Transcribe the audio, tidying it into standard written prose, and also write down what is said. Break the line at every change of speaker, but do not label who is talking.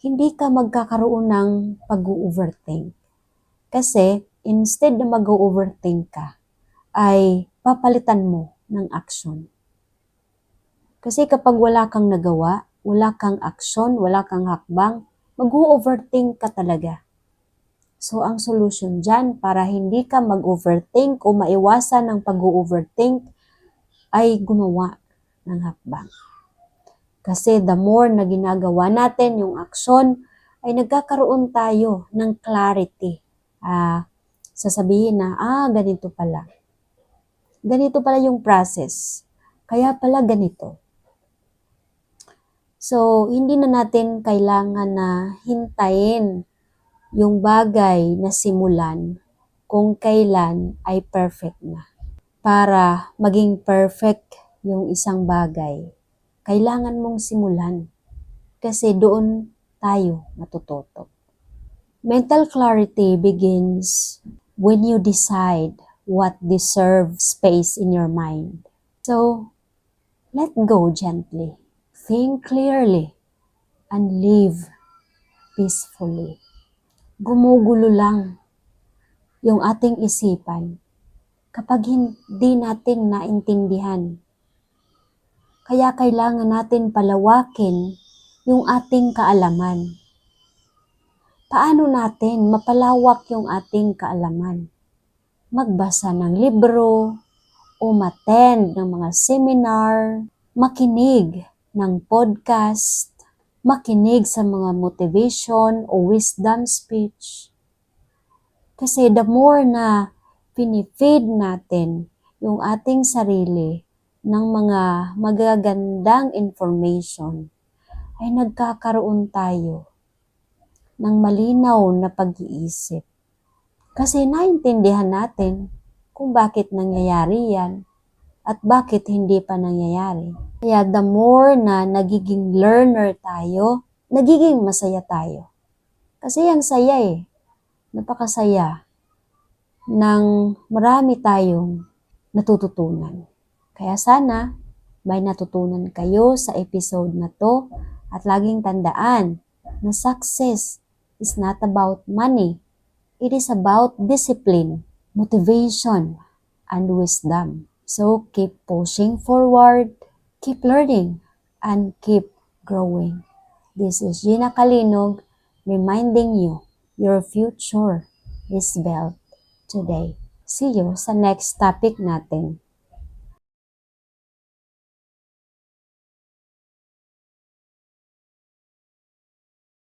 hindi ka magkakaroon ng pag-overthink. Kasi instead na mag-overthink ka, ay papalitan mo ng action. Kasi kapag wala kang nagawa, wala kang action, wala kang hakbang, mag-overthink ka talaga. So, ang solution dyan para hindi ka mag-overthink o maiwasan ng pag-overthink ay gumawa ng hakbang. Kasi the more na ginagawa natin yung action, ay nagkakaroon tayo ng clarity. Sasabihin na, ganito pala. Ganito pala yung process. Kaya pala ganito. So, hindi na natin kailangan na hintayin yung bagay na simulan kung kailan ay perfect na. Para maging perfect yung isang bagay, kailangan mong simulan kasi doon tayo matututo. Mental clarity begins when you decide what deserves space in your mind. So, let go gently, think clearly, and live peacefully. Gumugulo lang yung ating isipan kapag hindi natin naintindihan. Kaya kailangan natin palawakin yung ating kaalaman. Paano natin mapalawak yung ating kaalaman? Magbasa ng libro, umattend ng mga seminar, makinig ng podcast, makinig sa mga motivation o wisdom speech. Kasi the more na pinifeed natin yung ating sarili ng mga magagandang information, ay nagkakaroon tayo ng malinaw na pag-iisip. Kasi naintindihan natin kung bakit nangyayari yan at bakit hindi pa nangyayari. Kaya the more na nagiging learner tayo, nagiging masaya tayo. Kasi ang saya napakasaya ng marami tayong natututunan. Kaya sana may natutunan kayo sa episode na to at laging tandaan na success is not about money. It is about discipline, motivation, and wisdom. So keep pushing forward, keep learning, and keep growing. This is Gina Kalinog reminding you your future is built today. See you sa next topic natin.